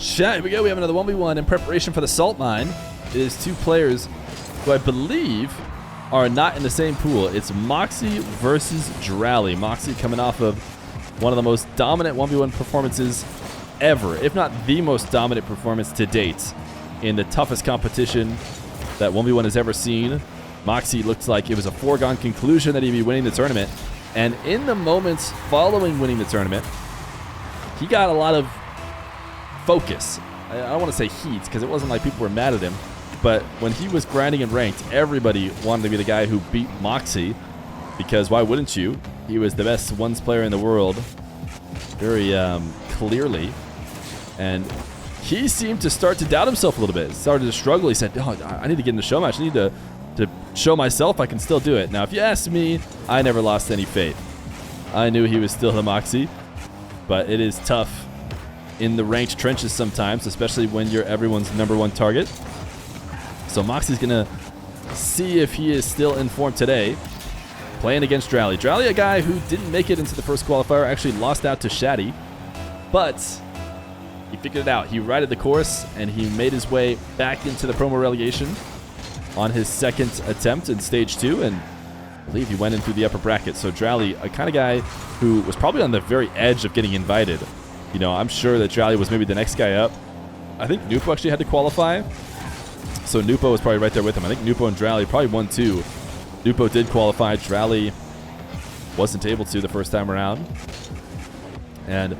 Chat, here we go. We have another 1v1 in preparation for the salt mine. It is two players who I believe are not in the same pool. It's Mawkzy versus Dralii. Mawkzy coming off of one of the most dominant 1v1 performances ever, if not the most dominant performance to date in the toughest competition that 1v1 has ever seen. Mawkzy looked like it was a foregone conclusion that he'd be winning the tournament. And in the moments following winning the tournament, he got a lot of focus. I don't want to say heat because it wasn't like people were mad at him, but when he was grinding and ranked, everybody wanted to be the guy who beat Mawkzy, because why wouldn't you? He was the best ones player in the world, very clearly, and he seemed to start to doubt himself a little bit. He started to struggle. He said, oh, I need to get in the show match. I need to show myself I can still do it. Now, if you ask me, I never lost any faith. I knew he was still the Mawkzy, but it is tough in the ranked trenches sometimes, especially when you're everyone's #1 target. So Mawkzy's gonna see if he is still in form today, playing against Dralii. Dralii, a guy who didn't make it into the first qualifier, actually lost out to Shaddy, but he figured it out. He righted the course, and he made his way back into the promo relegation on his second attempt in stage 2, and I believe he went in through the upper bracket. So Dralii, a kind of guy who was probably on the very edge of getting invited. You know, I'm sure that Dralii was maybe the next guy up. I think Nupo actually had to qualify, so Nupo was probably right there with him. I think Nupo and Dralii probably won too. Nupo did qualify. Dralii wasn't able to the first time around. And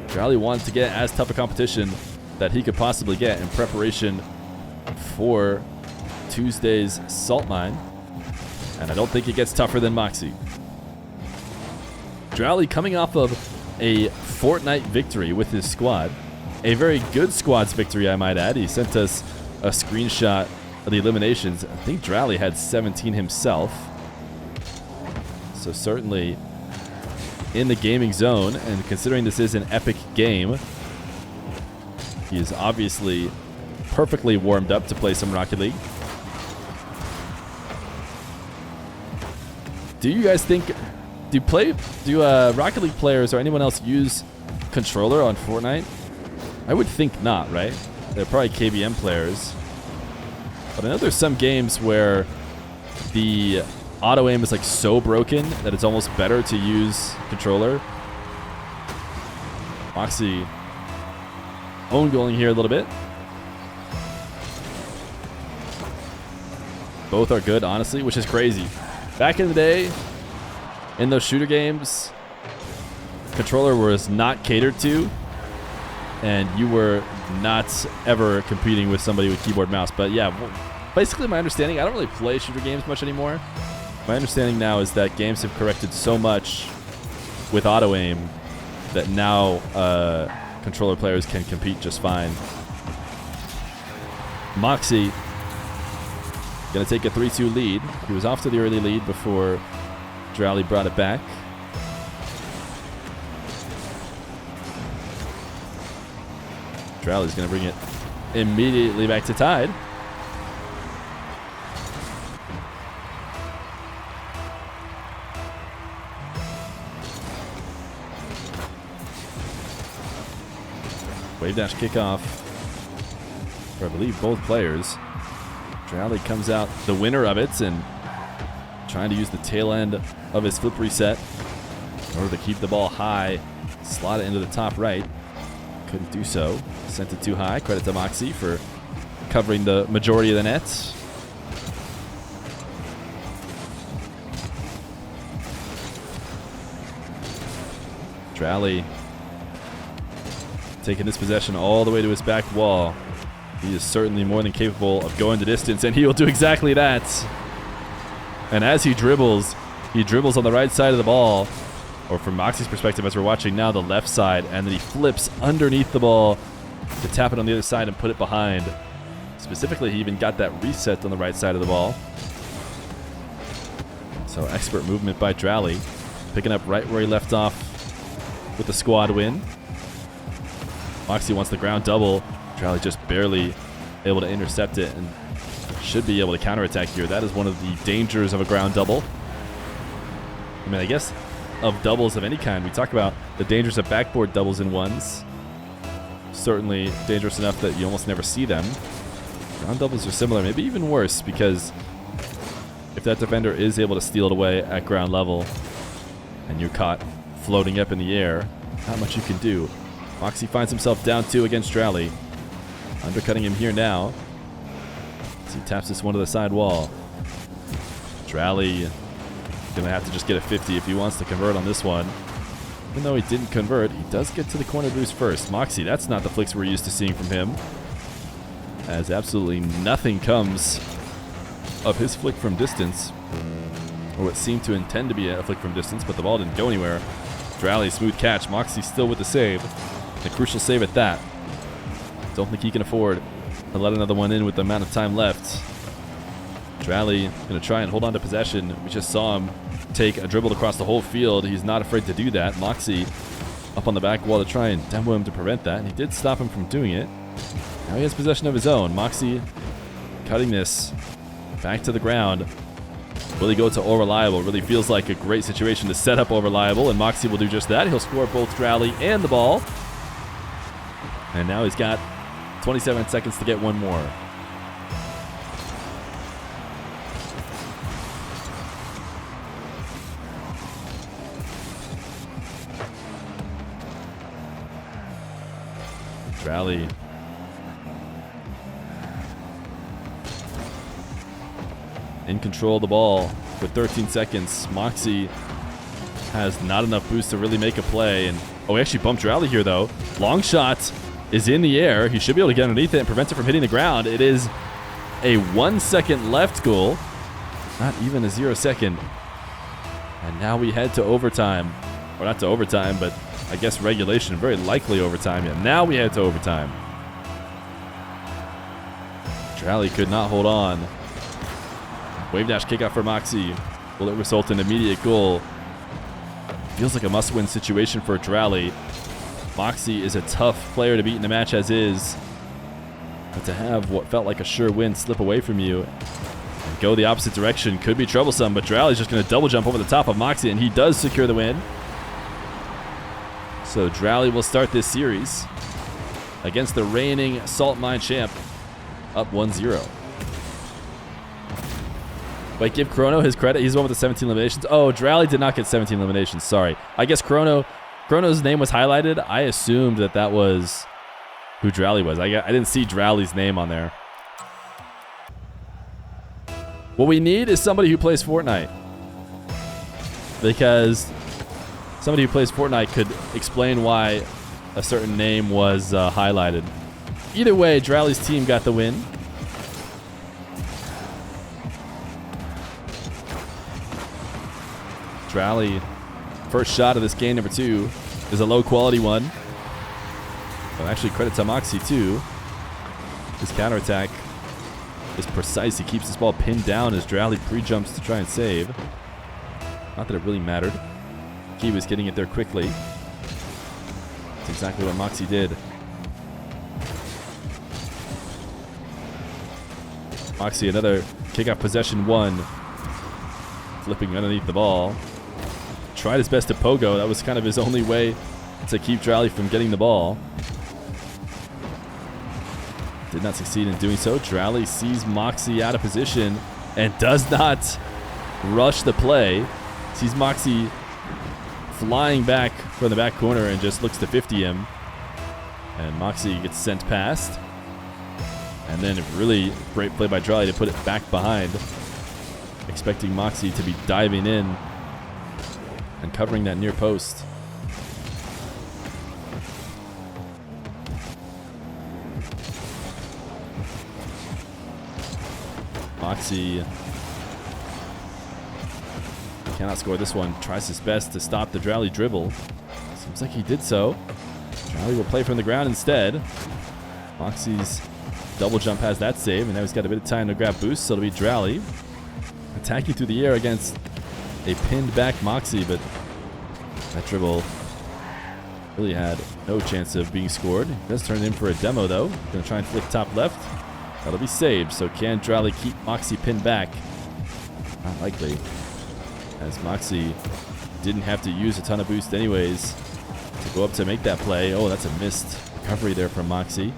Dralii wanted to get as tough a competition that he could possibly get in preparation for Tuesday's salt mine. And I don't think it gets tougher than Mawkzy. Dralii coming off of a Fortnite victory with his squad. A very good squad's victory, I might add. He sent us a screenshot of the eliminations. I think Dralii had 17 himself. So certainly in the gaming zone, and considering this is an epic game, he is obviously perfectly warmed up to play some Rocket League. Do you guys think, do Rocket League players or anyone else use controller on Fortnite? I would think not, right? They're probably KBM players. But I know there's some games where the auto aim is like so broken that it's almost better to use controller. Mawkzy own goaling here a little bit. Both are good, honestly, which is crazy. Back in the day, in those shooter games, controller was not catered to, and you were not ever competing with somebody with keyboard mouse. But yeah, basically my understanding, I don't really play shooter games much anymore. My understanding now is that games have corrected so much with auto aim that now controller players can compete just fine. Mawkzy gonna take a 3-2 lead. He was off to the early lead before Dralii brought it back. Dralii's gonna bring it immediately back to tied. Wave dash kickoff for I believe both players. Dralii comes out the winner of it and trying to use the tail end of his flip reset in order to keep the ball high, slot it into the top right. Couldn't do so. Sent it too high. Credit to Mawkzy for covering the majority of the nets. Dralii taking this possession all the way to his back wall. He is certainly more than capable of going the distance, and he will do exactly that. And as he dribbles on the right side of the ball, or from Mawkzy's perspective as we're watching now, the left side, and then he flips underneath the ball to tap it on the other side and put it behind. Specifically, he even got that reset on the right side of the ball. So expert movement by Dralii, picking up right where he left off with the squad win. Mawkzy wants the ground double. Dralii just barely able to intercept it and should be able to counterattack here. That is one of the dangers of a ground double. I mean, I guess of doubles of any kind. We talk about the dangers of backboard doubles in ones. certainly dangerous enough that you almost never see them. Ground doubles are similar, maybe even worse, because if that defender is able to steal it away at ground level and you're caught floating up in the air, not much you can do. Mawkzy finds himself down 2 against Dralii. Undercutting him here now. As he taps this one to the side wall. Dralii going to have to just get a 50 if he wants to convert on this one. Even though he didn't convert, he does get to the corner boost first. Mawkzy, that's not the flicks we're used to seeing from him. As absolutely nothing comes of his flick from distance. Or what seemed to intend to be a flick from distance, but the ball didn't go anywhere. Dralii, smooth catch. Mawkzy still with the save. A crucial save at that. Don't think he can afford to let another one in with the amount of time left. Dralii going to try and hold on to possession. We just saw him take a dribble across the whole field. He's not afraid to do that. Mawkzy up on the back wall to try and demo him to prevent that. And he did stop him from doing it. Now he has possession of his own. Mawkzy cutting this back to the ground. Will he go to Unreliable? Really feels like a great situation to set up Unreliable, and Mawkzy will do just that. He'll score both Dralii and the ball. And now he's got 27 seconds to get one more. Dralii. In control of the ball with 13 seconds. Mawkzy has not enough boost to really make a play. And oh, he actually bumped Dralii here, though. Long shot is in the air. He should be able to get underneath it and prevent it from hitting the ground. It is a 1 second left goal. Not even a 0 second. And now we head to overtime. Or not to overtime, but I guess regulation. Very likely overtime. Yeah, now we head to overtime. Dralii could not hold on. Wave dash kickoff for Mawkzy. Will it result in an immediate goal? Feels like a must-win situation for Dralii. Mawkzy is a tough player to beat in a match as is. But to have what felt like a sure win slip away from you and go the opposite direction could be troublesome, but Dralii's just going to double jump over the top of Mawkzy, and he does secure the win. So Dralii will start this series against the reigning Salt Mine champ, up 1-0. Wait, give Chrono his credit. He's the one with the 17 eliminations. Oh, Dralii did not get 17 eliminations. Sorry. I guess Chrono's name was highlighted. I assumed that was who Dralii was. I didn't see Dralii's name on there. What we need is somebody who plays Fortnite. Because somebody who plays Fortnite could explain why a certain name was highlighted. Either way, Dralii's team got the win. Dralii, first shot of this game, number 2, is a low quality one. But actually, credit to Mawkzy too. His counterattack is precise. He keeps this ball pinned down as Dralii pre-jumps to try and save. Not that it really mattered. He was getting it there quickly. That's exactly what Mawkzy did. Mawkzy, another kickoff possession 1. Flipping underneath the ball. Tried his best to pogo. That was kind of his only way to keep Dralii from getting the ball. Did not succeed in doing so. Dralii sees Mawkzy out of position and does not rush the play. Sees Mawkzy flying back from the back corner and just looks to 50 him. And Mawkzy gets sent past. And then a really great play by Dralii to put it back behind. Expecting Mawkzy to be diving in and covering that near post. Mawkzy cannot score this one. Tries his best to stop the Dralii dribble. Seems like he did so. Dralii will play from the ground instead. Mawkzy's double jump has that save, and now he's got a bit of time to grab boost, so it'll be Dralii attacking through the air against a pinned back Mawkzy, but that dribble really had no chance of being scored. He does turn it in for a demo, though. Going to try and flick top left. That'll be saved. So can Dralii keep Mawkzy pinned back? Not likely, as Mawkzy didn't have to use a ton of boost anyways to go up to make that play. Oh, that's a missed Recovery there from Mawkzy.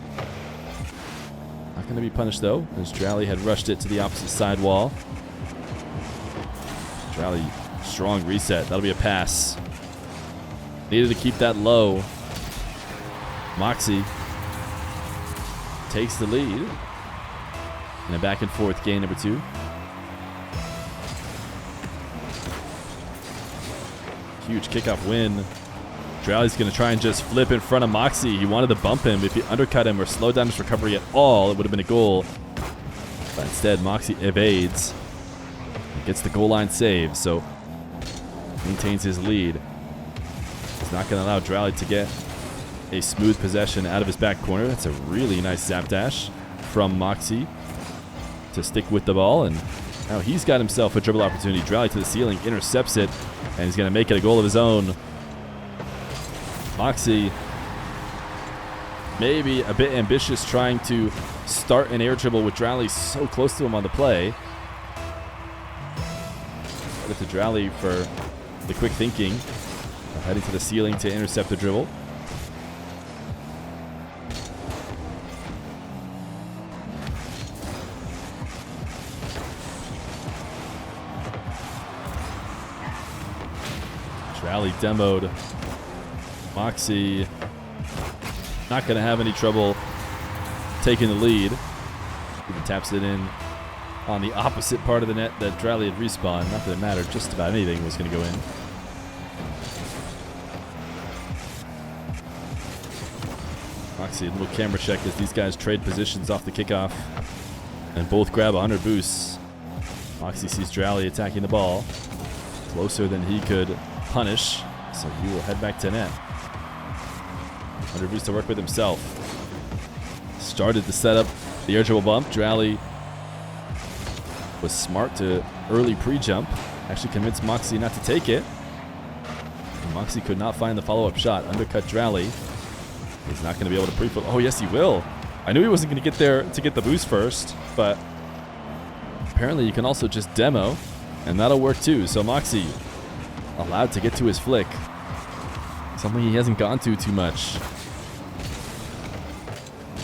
Not going to be punished, though, as Dralii had rushed it to the opposite side wall. Dralii, strong reset. That'll be a pass. Needed to keep that low. Mawkzy takes the lead. And a back and forth game number 2. Huge kickoff win. Dralii's going to try and just flip in front of Mawkzy. He wanted to bump him. If he undercut him or slowed down his recovery at all, it would have been a goal. But instead, Mawkzy evades. Gets the goal line save, so maintains his lead. He's not going to allow Dralii to get a smooth possession out of his back corner. That's a really nice zap dash from Mawkzy to stick with the ball, and now he's got himself a dribble opportunity. Dralii to the ceiling, intercepts it, and he's going to make it a goal of his own. Mawkzy maybe a bit ambitious, trying to start an air dribble with Dralii so close to him on the play. Credit to Dralii for the quick thinking, heading to the ceiling to intercept the dribble. Dralii demoed. Mawkzy not going to have any trouble taking the lead. Even taps it in on the opposite part of the net that Dralii had respawned. Not that it mattered. Just about anything was going to go in. Mawkzy, a little camera check as these guys trade positions off the kickoff. And both grab 100 boosts. Mawkzy sees Dralii attacking the ball. Closer than he could punish. So he will head back to net. 100 boosts to work with himself. Started to set up the air dribble bump. Dralii was smart to early pre-jump. Actually convinced Mawkzy not to take it. And Mawkzy could not find the follow-up shot. Undercut Dralii. He's not going to be able to pre-flip. Oh, yes, he will. I knew he wasn't going to get there to get the boost first, but apparently you can also just demo, and that'll work too. So Mawkzy allowed to get to his flick. Something he hasn't gone to too much.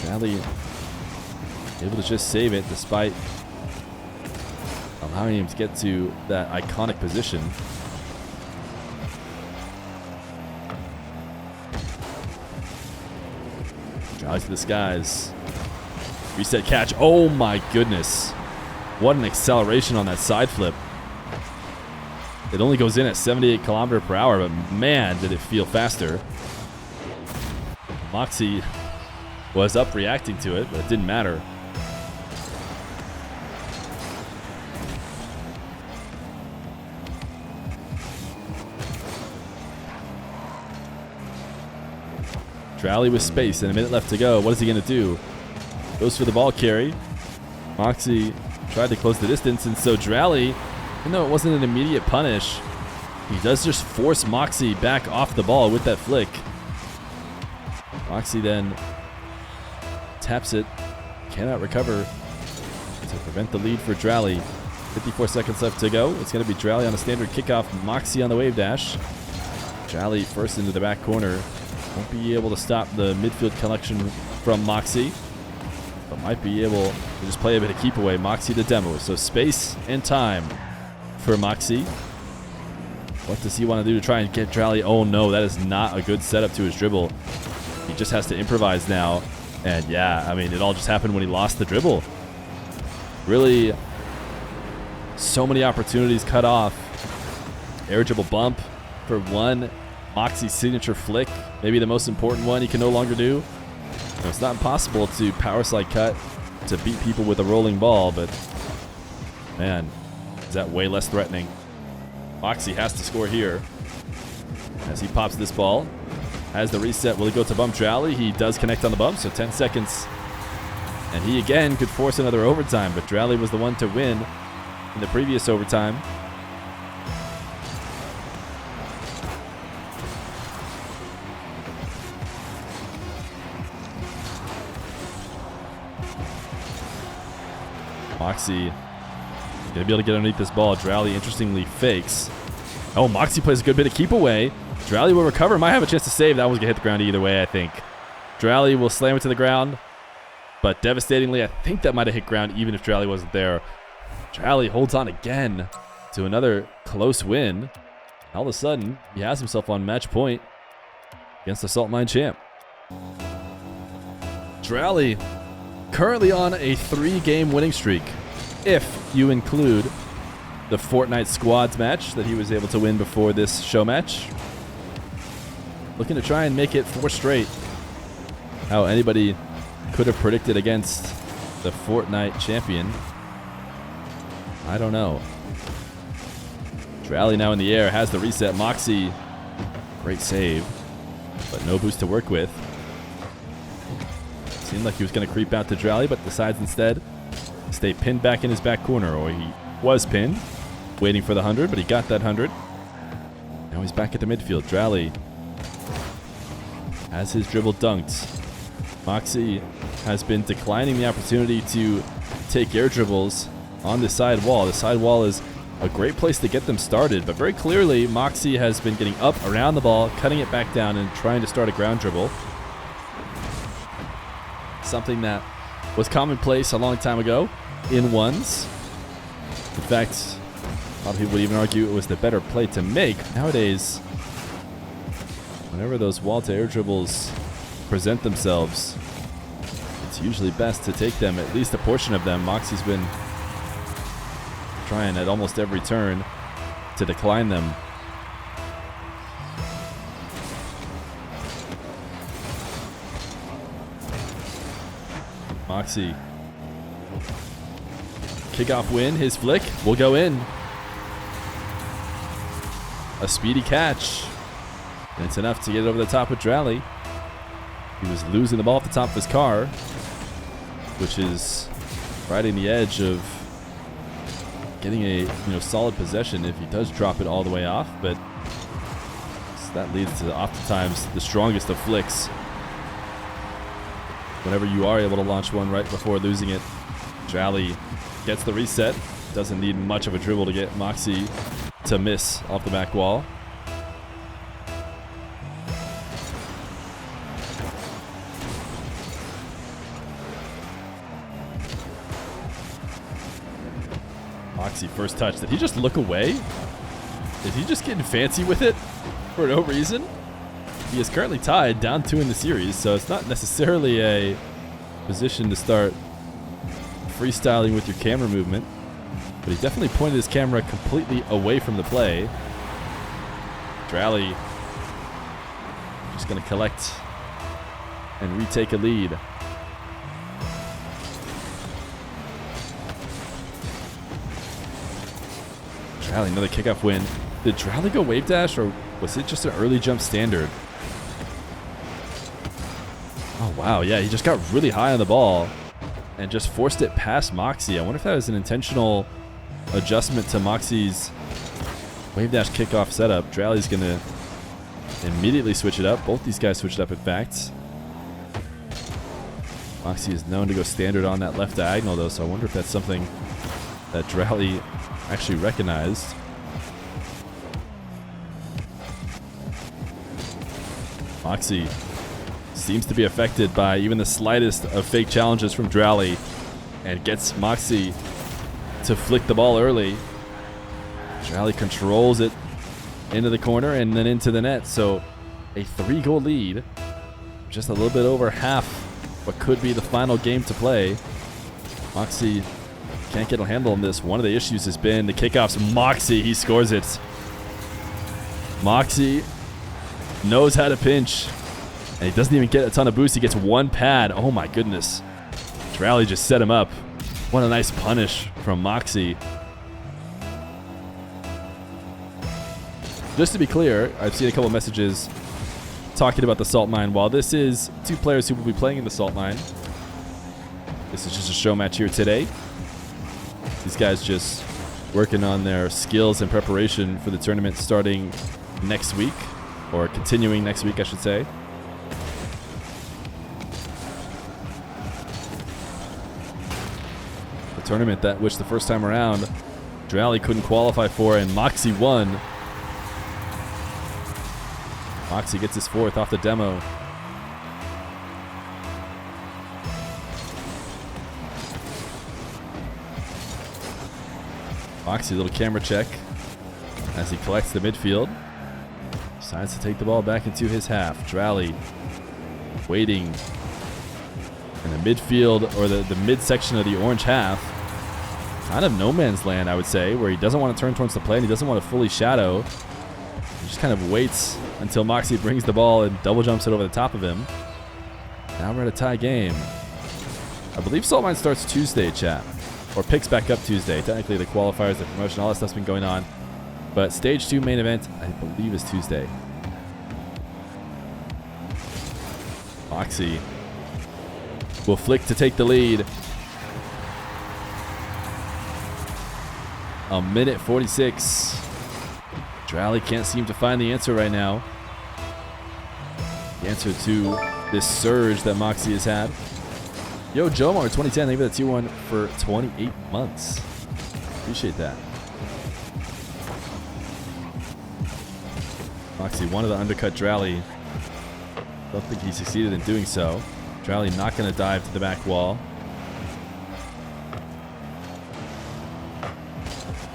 Dralii able to just save it despite allowing him to get to that iconic position. Dralii to the skies. Reset catch. Oh my goodness. What an acceleration on that side flip. It only goes in at 78 km per hour, but man, did it feel faster. Mawkzy was up reacting to it, but it didn't matter. Dralii with space and a minute left to go. What is he going to do? Goes for the ball carry. Mawkzy tried to close the distance, and so Dralii, even though it wasn't an immediate punish, he does just force Mawkzy back off the ball with that flick. Mawkzy then taps it, cannot recover to prevent the lead for Dralii. 54 seconds left to go. It's going to be Dralii on a standard kickoff, Mawkzy on the wave dash. Dralii first into the back corner. Won't be able to stop the midfield collection from Mawkzy, but might be able to just play a bit of keep away. Mawkzy the demo. So space and time for Mawkzy. What does he want to do to try and get Dralii? Oh no, that is not a good setup to his dribble. He just has to improvise now. And yeah, I mean, it all just happened when he lost the dribble. Really, so many opportunities cut off. Air dribble bump for one. Mawkzy's signature flick, maybe the most important one he can no longer do. It's not impossible to power slide cut to beat people with a rolling ball, but man, is that way less threatening. Mawkzy has to score here as he pops this ball. Has the reset. Will he go to bump Dralii? He does connect on the bump, so 10 seconds. And he again could force another overtime, but Dralii was the one to win in the previous overtime. Mawkzy gonna be able to get underneath this ball. Dralii interestingly fakes. Oh, Mawkzy plays a good bit of keep away. Dralii will recover. Might have a chance to save. That was gonna hit the ground either way, I think. Dralii will slam it to the ground, but devastatingly, I think that might have hit ground even if Dralii wasn't there. Dralii holds on again to another close win. All of a sudden, he has himself on match point against the Salt Mine champ. Dralii currently on a 3-game winning streak, if you include the Fortnite squads match that he was able to win before this show match. Looking to try and make it 4 straight. How anybody could have predicted against the Fortnite champion, I don't know. Dralii now in the air, has the reset. Mawkzy, great save, but no boost to work with. Seemed like he was going to creep out to Dralii, but decides instead to stay pinned back in his back corner, or he was pinned, waiting for the 100, but he got that 100. Now he's back at the midfield. Dralii has his dribble dunked. Mawkzy has been declining the opportunity to take air dribbles on the side wall. The side wall is a great place to get them started, but very clearly Mawkzy has been getting up around the ball, cutting it back down, and trying to start a ground dribble. Something that was commonplace a long time ago in ones. In fact, a lot of people would even argue it was the better play to make. Nowadays, whenever those wall-to-air dribbles present themselves, it's usually best to take them, at least a portion of them. Mawkzy's been trying at almost every turn to decline them. Mawkzy, kickoff win, his flick will go in. A speedy catch, and it's enough to get it over the top with Dralii. He was losing the ball off the top of his car, which is right in the edge of getting a solid possession if he does drop it all the way off, but that leads to oftentimes the strongest of flicks. Whenever you are able to launch one right before losing it. Dralii gets the reset. Doesn't need much of a dribble to get Mawkzy to miss off the back wall. Mawkzy first touch. Did he just look away? Is he just getting fancy with it for no reason? He is currently tied, down 2 in the series, so it's not necessarily a position to start freestyling with your camera movement. But he definitely pointed his camera completely away from the play. Dralii just going to collect and retake a lead. Dralii, another kickoff win. Did Dralii go wave dash, or was it just an early jump standard? Oh, wow. Yeah, he just got really high on the ball and just forced it past Mawkzy. I wonder if that was an intentional adjustment to Mawkzy's wave dash kickoff setup. Dralii's going to immediately switch it up. Both these guys switched up, in fact. Mawkzy is known to go standard on that left diagonal, though, so I wonder if that's something that Dralii actually recognized. Mawkzy seems to be affected by even the slightest of fake challenges from Dralii and gets Mawkzy to flick the ball early. Dralii controls it into the corner and then into the net. So a 3-goal lead, just a little bit over half what could be the final game to play. Mawkzy can't get a handle on this. One of the issues has been the kickoffs. Mawkzy, he scores it. Mawkzy knows how to pinch. And he doesn't even get a ton of boost. He gets 1 pad. Oh my goodness. Dralii just set him up. What a nice punish from Mawkzy. Just to be clear, I've seen a couple messages talking about the Salt Mine. While this is 2 players who will be playing in the Salt Mine, this is just a show match here today. These guys just working on their skills and preparation for the tournament starting next week, or continuing next week, I should say. The tournament that which the first time around Dralii couldn't qualify for, and Mawkzy won. Mawkzy gets his 4th off the demo. Mawkzy, little camera check as he collects the midfield. Decides to take the ball back into his half. Dralii waiting in the midfield, or the midsection of the orange half. Kind of no man's land, I would say, where he doesn't want to turn towards the play and he doesn't want to fully shadow. He just kind of waits until Mawkzy brings the ball and double jumps it over the top of him. Now we're at a tie game. I believe Salt Mine starts Tuesday, chat. Or picks back up Tuesday. Technically the qualifiers, the promotion, all that stuff's been going on. But stage 2 main event, I believe, is Tuesday. Mawkzy will flick to take the lead. A minute 46. Dralii can't seem to find the answer right now. The answer to this surge that Mawkzy has had. Yo, Jomar 2010, thank you for the 2-1 for 28 months. Appreciate that. Mawkzy wanted to undercut Dralii. Don't think he succeeded in doing so. Dralii not going to dive to the back wall.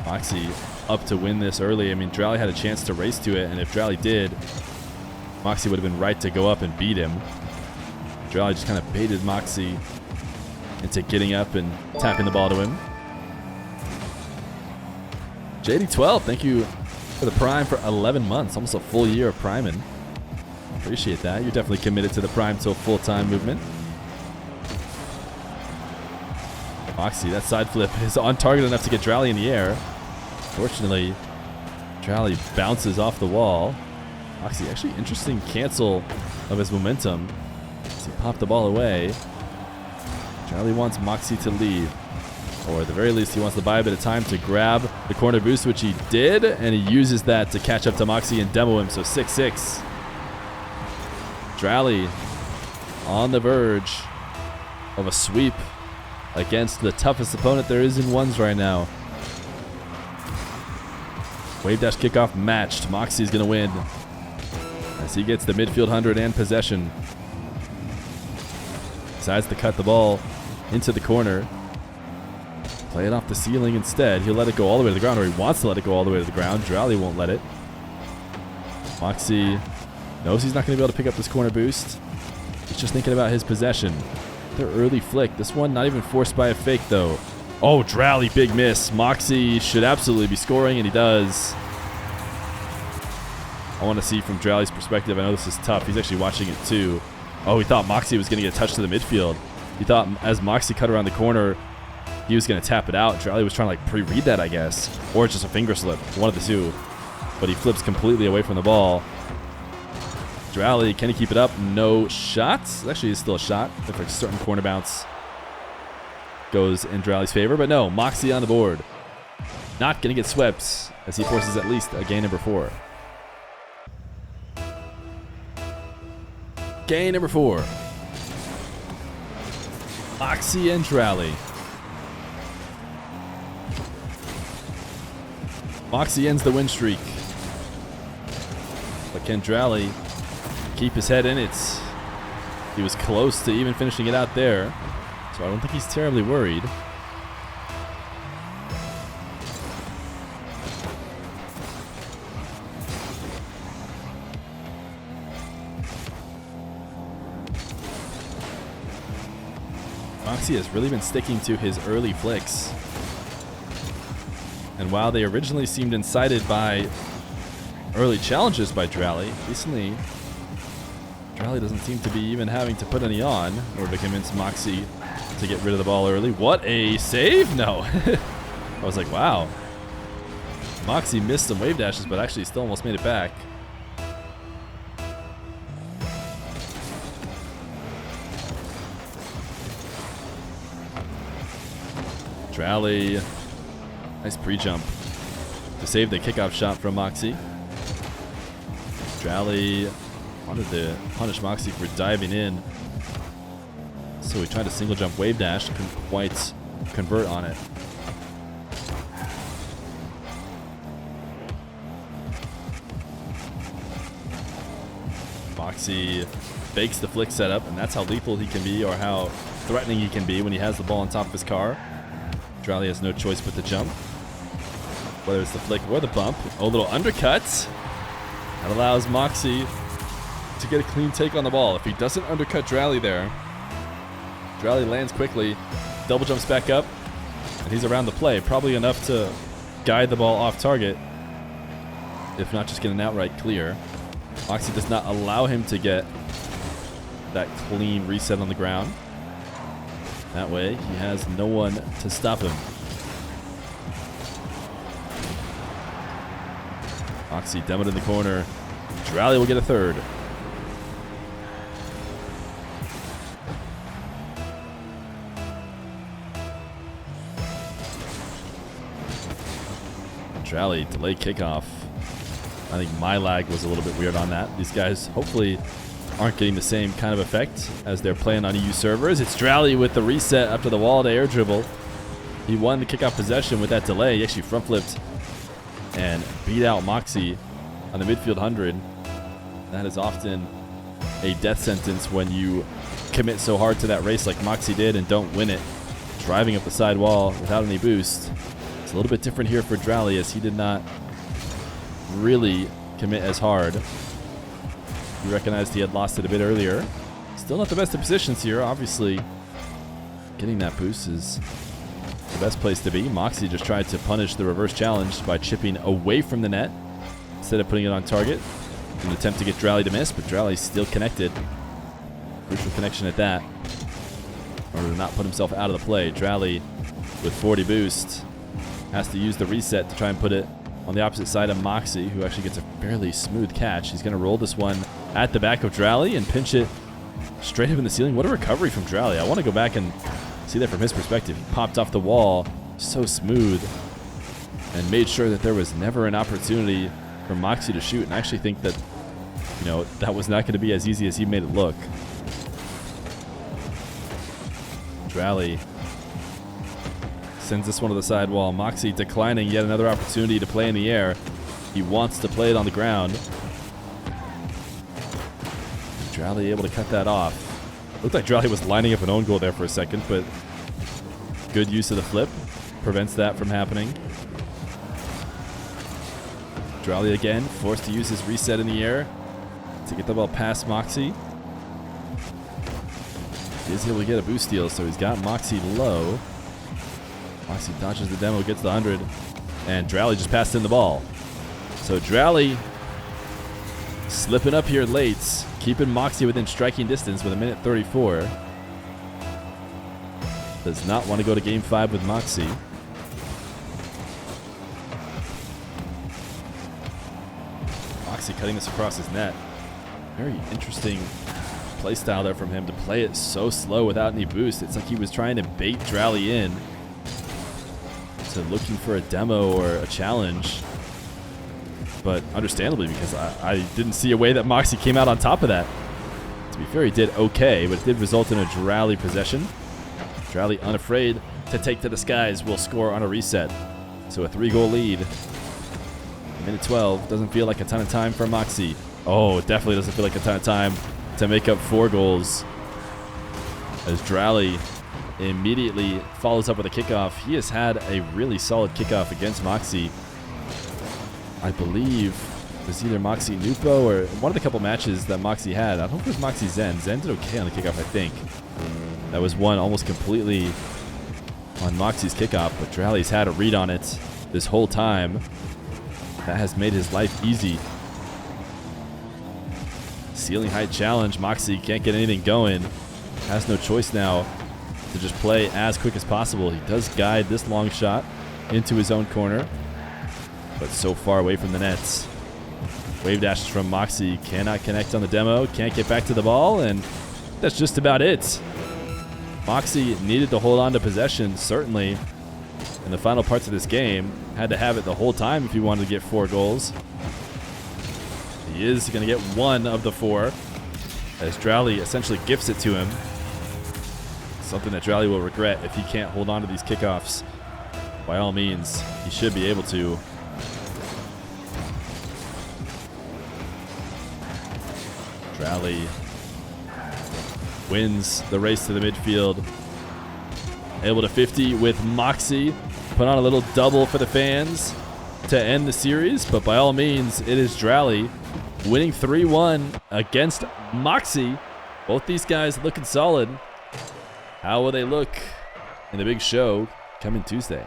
Mawkzy up to win this early. I mean, Dralii had a chance to race to it, and if Dralii did, Mawkzy would have been right to go up and beat him. Dralii just kind of baited Mawkzy into getting up and tapping the ball to him. JD12, thank you for the Prime for 11 months. Almost a full year of priming. Appreciate that. You're definitely committed to the Prime till full-time movement. Mawkzy, that side flip is on target enough to get Dralii in the air. Fortunately, Dralii bounces off the wall. Mawkzy, actually interesting cancel of his momentum as he popped the ball away. Dralii wants Mawkzy to leave, or at the very least he wants to buy a bit of time to grab the corner boost, which he did, and he uses that to catch up to Mawkzy and demo him. So 6-6. Dralii on the verge of a sweep against the toughest opponent there is in ones right now. Wave dash kickoff matched. Mawkzy's going to win as he gets the midfield 100 and possession. Decides to cut the ball into the corner. Play it off the ceiling instead. He'll let it go all the way to the ground, or he wants to let it go all the way to the ground. Dralii won't let it. Mawkzy knows he's not going to be able to pick up this corner boost. He's just thinking about his possession. Their early flick. This one not even forced by a fake, though. Oh, Dralii, big miss. Mawkzy should absolutely be scoring, and he does. I want to see from Dralii's perspective. I know this is tough. He's actually watching it, too. Oh, he thought Mawkzy was going to get a touch to the midfield. He thought as Mawkzy cut around the corner, he was going to tap it out. Dralii was trying to like pre-read that, I guess. Or it's just a finger slip. One of the two. But he flips completely away from the ball. Dralii, can he keep it up? No shots. Actually, it's still a shot if a certain corner bounce goes in Dralii's favor. But no, Mawkzy on the board. Not going to get swept as he forces at least a gain number 4. Gain number 4. Mawkzy and Dralii. Mawkzy ends the win streak. But can Dralii keep his head in it? He was close to even finishing it out there, so I don't think he's terribly worried. Mawkzy has really been sticking to his early flicks. And while they originally seemed incited by early challenges by Dralii, recently Dralii doesn't seem to be even having to put any on in order to convince Mawkzy to get rid of the ball early. What a save! No. I was like, wow. Mawkzy missed some wave dashes, but actually still almost made it back. Dralii, nice pre-jump to save the kickoff shot from Mawkzy. Dralii wanted to punish Mawkzy for diving in, so he tried to single jump wave dash, couldn't quite convert on it. Mawkzy fakes the flick setup, and that's how lethal he can be, or how threatening he can be when he has the ball on top of his car. Dralii has no choice but to jump. whether it's the flick or the bump. Oh, little undercut. That allows Mawkzy to get a clean take on the ball. If he doesn't undercut Dralii there, Dralii lands quickly, double jumps back up, and he's around the play. Probably enough to guide the ball off target, if not just get an outright clear. Mawkzy does not allow him to get that clean reset on the ground. That way, he has no one to stop him. Mawkzy demoed in the corner. Dralii will get a third. Dralii, delay kickoff. I think my lag was a little bit weird on that. These guys hopefully aren't getting the same kind of effect as they're playing on EU servers. It's Dralii with the reset up to the wall to air dribble. He won the kickoff possession with that delay. He actually front flipped and beat out Mawkzy on the midfield 100. That is often a death sentence when you commit so hard to that race like Mawkzy did and don't win it. Driving up the side wall without any boost. It's a little bit different here for Dralii, as he did not really commit as hard. He recognized he had lost it a bit earlier. Still not the best of positions here. Obviously, getting that boost is the best place to be. Mawkzy just tried to punish the reverse challenge by chipping away from the net instead of putting it on target in an attempt to get Dralii to miss, but Dralii still connected. Crucial connection at that, in order to not put himself out of the play. Dralii with 40 boost has to use the reset to try and put it on the opposite side of Mawkzy, who actually gets a fairly smooth catch. He's going to roll this one at the back of Dralii and pinch it straight up in the ceiling. What a recovery from Dralii. I want to go back and see that from his perspective. He popped off the wall so smooth and made sure that there was never an opportunity for Mawkzy to shoot. And I actually think that, you know, that was not going to be as easy as he made it look. Dralii sends this one to the side wall. Mawkzy declining yet another opportunity to play in the air. He wants to play it on the ground. Dralii able to cut that off. Looked like Dralii was lining up an own goal there for a second, but good use of the flip prevents that from happening. Dralii again forced to use his reset in the air to get the ball past Mawkzy. He is able to get a boost steal, so he's got Mawkzy low. Mawkzy dodges the demo, gets the 100, and Dralii just passed in the ball. So Dralii slipping up here late, keeping Mawkzy within striking distance with 1:34. Does not want to go to game 5 with Mawkzy. Mawkzy cutting this across his net. Very interesting play style there from him to play it so slow without any boost. It's like he was trying to bait Dralii in to looking for a demo or a challenge, but understandably, because I didn't see a way that Mawkzy came out on top of that. To be fair, he did okay, but it did result in a Dralii possession. Dralii, unafraid to take to the skies, will score on a reset. So a 3-goal lead. Minute 12 doesn't feel like a ton of time for Mawkzy. Oh, it definitely doesn't feel like a ton of time to make up 4 goals. As Dralii immediately follows up with a kickoff. He has had a really solid kickoff against Mawkzy. I believe it was either Mawkzy Nupo or one of the couple matches that Mawkzy had. I don't know if it was Mawkzy Zen. Zen did okay on the kickoff, I think. That was one almost completely on Mawkzy's kickoff, but Dralii's had a read on it this whole time. That has made his life easy. Ceiling height challenge. Mawkzy can't get anything going. Has no choice now to just play as quick as possible. He does guide this long shot into his own corner, but so far away from the nets. Wave dashes from Mawkzy. Cannot connect on the demo. Can't get back to the ball, and that's just about it. Mawkzy needed to hold on to possession, certainly, in the final parts of this game. Had to have it the whole time if he wanted to get 4 goals. He is going to get 1 of the 4, as Dralii essentially gifts it to him. Something that Dralii will regret if he can't hold on to these kickoffs. By all means, he should be able to. Dralii wins the race to the midfield. Able to 50 with Mawkzy. Put on a little double for the fans. to end the series, but by all means, it is Dralii winning 3-1 against Mawkzy. Both these guys looking solid. How will they look in the big show coming Tuesday?